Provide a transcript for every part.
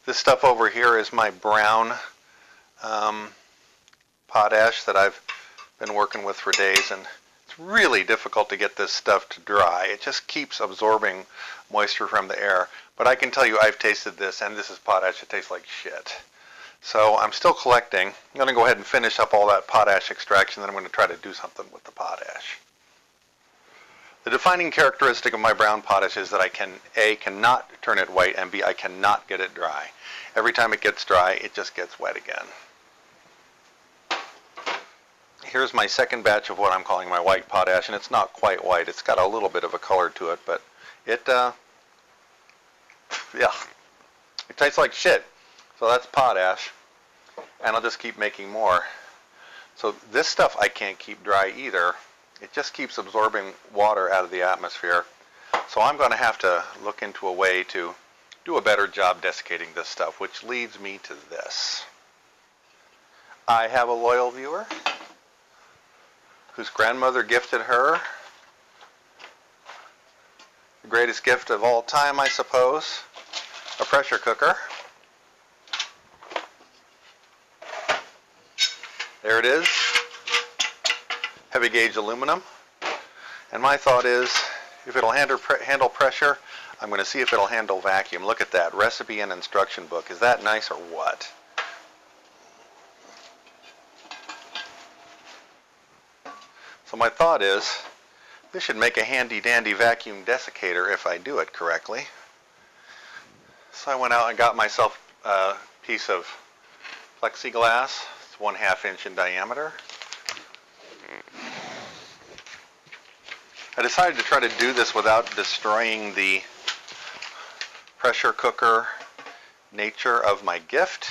This stuff over here is my brown potash that I've been working with for days, and it's really difficult to get this stuff to dry. It just keeps absorbing moisture from the air. But I can tell you I've tasted this, and this is potash that tastes like shit. So I'm still collecting. I'm going to go ahead and finish up all that potash extraction, then I'm going to try to do something with the potash. The defining characteristic of my brown potash is that I cannot turn it white, and B, I cannot get it dry. Every time it gets dry, it just gets wet again. Here's my second batch of what I'm calling my white potash, and it's not quite white. It's got a little bit of a color to it, but it tastes like shit. So that's potash, and I'll just keep making more. So this stuff I can't keep dry either. It just keeps absorbing water out of the atmosphere. So I'm going to have to look into a way to do a better job desiccating this stuff, which leads me to this. I have a loyal viewer whose grandmother gifted her the greatest gift of all time, I suppose, a pressure cooker. There it is, heavy gauge aluminum. And my thought is, if it'll handle pressure, I'm going to see if it'll handle vacuum. Look at that, recipe and instruction book. Is that nice or what? So my thought is, this should make a handy dandy vacuum desiccator if I do it correctly. So I went out and got myself a piece of plexiglass. It's 1/2 inch in diameter. I decided to try to do this without destroying the pressure cooker nature of my gift,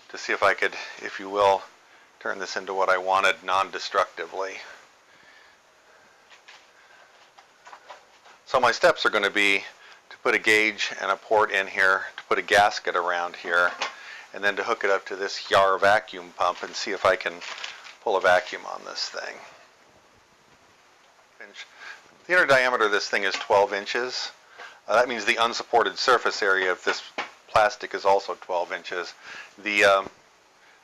to see if I could, if you will, turn this into what I wanted non-destructively. So my steps are going to be to put a gauge and a port in here, to put a gasket around here, and then to hook it up to this Yar vacuum pump and see if I can pull a vacuum on this thing. The inner diameter of this thing is 12 inches. That means the unsupported surface area of this plastic is also 12 inches. The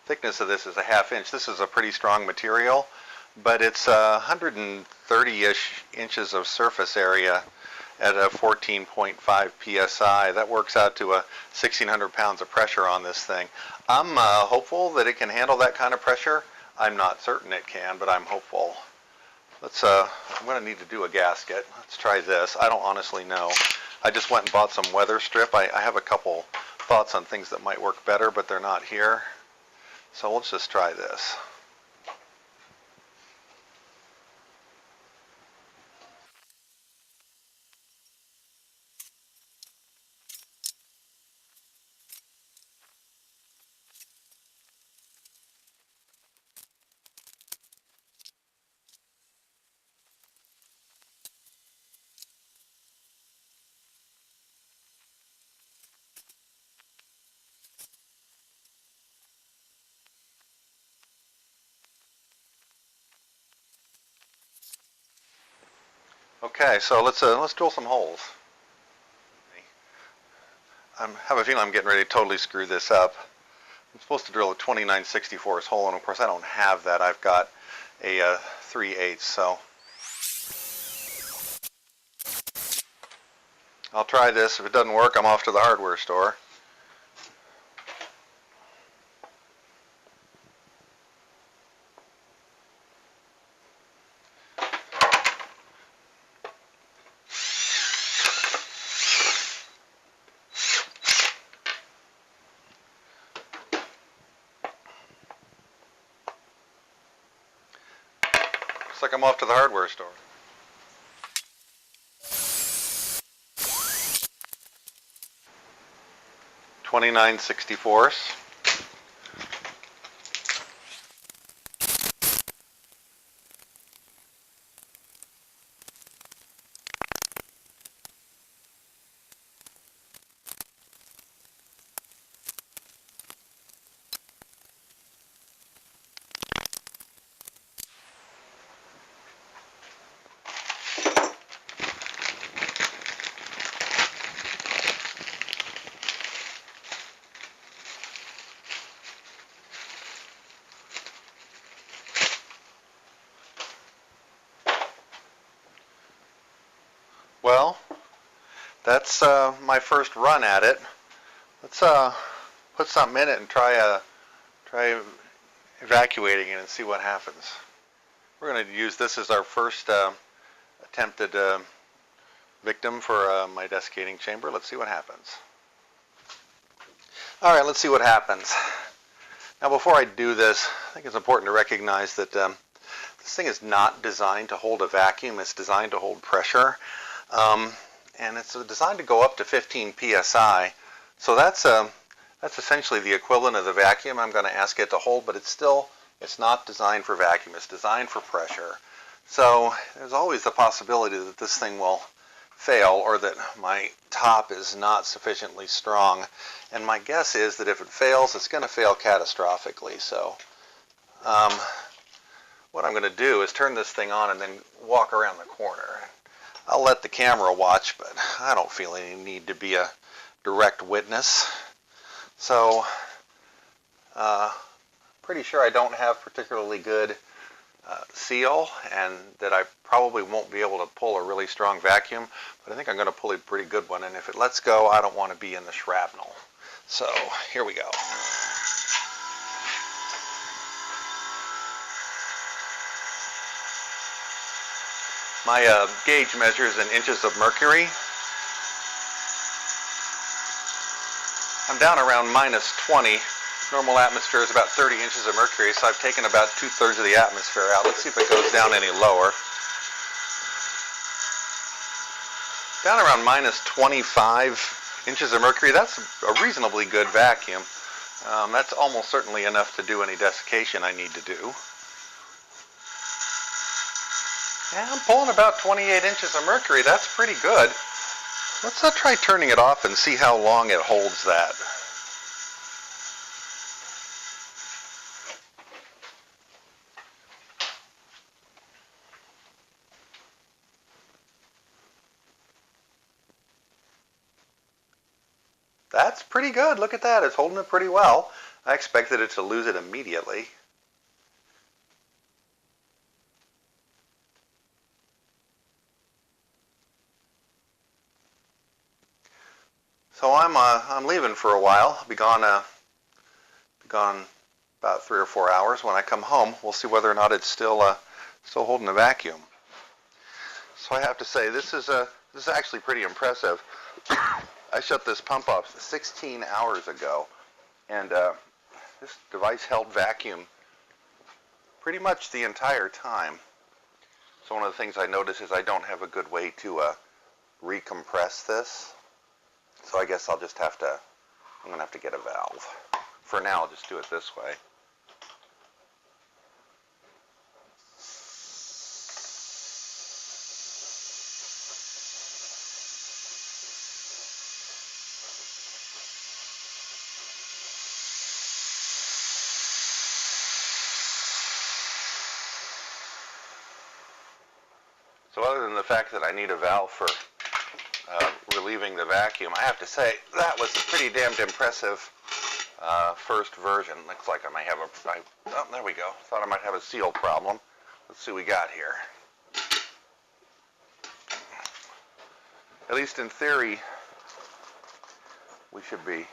thickness of this is 1/2 inch. This is a pretty strong material, but it's 130-ish inches of surface area at a 14.5 psi. That works out to 1,600 pounds of pressure on this thing. I'm hopeful that it can handle that kind of pressure. I'm not certain it can, but I'm hopeful. I'm going to need to do a gasket. Let's try this. I don't honestly know. I just went and bought some weather strip. I have a couple thoughts on things that might work better, but they're not here. So let's just try this. Okay, so let's drill some holes. I have a feeling I'm getting ready to totally screw this up. I'm supposed to drill a 29/64 hole, and of course I don't have that. I've got a 3/8, so I'll try this. If it doesn't work, I'm off to the hardware store. Looks like I'm off to the hardware store. .29/64. that's my first run at it. Let's put something in it and try evacuating it and see what happens. We're going to use this as our first attempted victim for my desiccating chamber. Let's see what happens. All right, let's see what happens. Now, before I do this, I think it's important to recognize that this thing is not designed to hold a vacuum. It's designed to hold pressure, and it's designed to go up to 15 psi. So that's essentially the equivalent of the vacuum I'm going to ask it to hold, but it's not designed for vacuum. It's designed for pressure. So there's always the possibility that this thing will fail, or that my top is not sufficiently strong. And my guess is that if it fails, it's going to fail catastrophically. So what I'm going to do is turn this thing on and then walk around the corner. I'll let the camera watch, but I don't feel any need to be a direct witness. So pretty sure I don't have particularly good seal, and that I probably won't be able to pull a really strong vacuum, but I think I'm going to pull a pretty good one, and if it lets go, I don't want to be in the shrapnel. So here we go. My gauge measures in inches of mercury. I'm down around -20. Normal atmosphere is about 30 inches of mercury, so I've taken about 2/3 of the atmosphere out. Let's see if it goes down any lower. Down around -25 inches of mercury. That's a reasonably good vacuum. That's almost certainly enough to do any desiccation I need to do. Yeah, I'm pulling about 28 inches of mercury. That's pretty good. Let's try turning it off and see how long it holds that. That's pretty good. Look at that. It's holding it pretty well. I expected it to lose it immediately. So I'm leaving for a while. I'll be gone about 3 or 4 hours. When I come home, we'll see whether or not it's still holding a vacuum. So I have to say, this is actually pretty impressive. I shut this pump off 16 hours ago, and this device held vacuum pretty much the entire time. So one of the things I notice is I don't have a good way to recompress this. So I guess I'm gonna have to get a valve. For now, I'll just do it this way. So other than the fact that I need a valve for relieving the vacuum, I have to say that was a pretty damned impressive first version. Looks like I might have oh, there we go. Thought I might have a seal problem. Let's see what we got here. At least in theory, we should be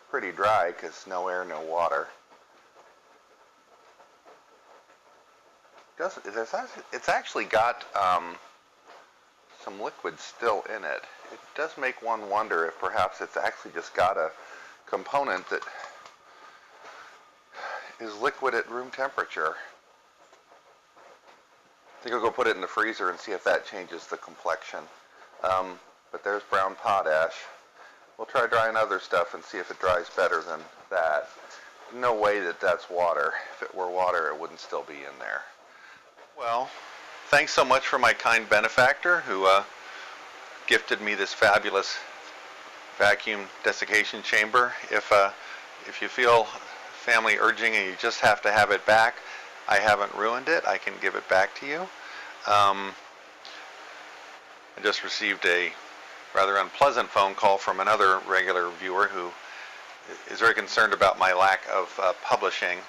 pretty dry because no air, no water. It's actually got some liquid still in it. It does make one wonder if perhaps it's actually just got a component that is liquid at room temperature. I think I'll go put it in the freezer and see if that changes the complexion. But there's brown potash. We'll try drying other stuff and see if it dries better than that. No way that that's water. If it were water, it wouldn't still be in there. Well, thanks so much for my kind benefactor who gifted me this fabulous vacuum desiccation chamber. If you feel family urging and you just have to have it back, I haven't ruined it. I can give it back to you. I just received a rather unpleasant phone call from another regular viewer who is very concerned about my lack of publishing.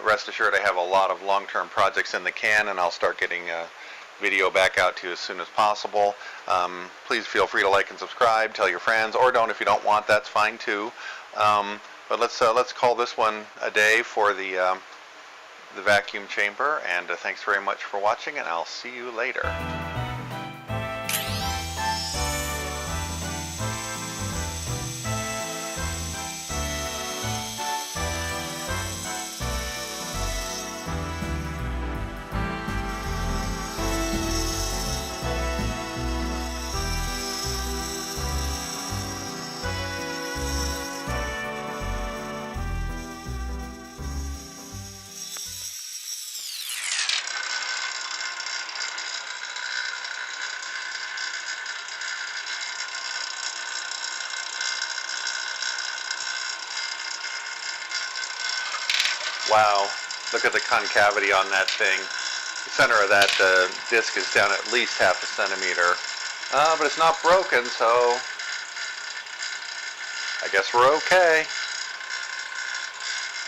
Rest assured, I have a lot of long-term projects in the can, and I'll start getting video back out to you as soon as possible. Please feel free to like and subscribe, tell your friends, or don't if you don't want, that's fine too. But let's call this one a day for the vacuum chamber, and thanks very much for watching, and I'll see you later. Wow, look at the concavity on that thing. The center of that disc is down at least half a centimeter. But it's not broken, so I guess we're okay.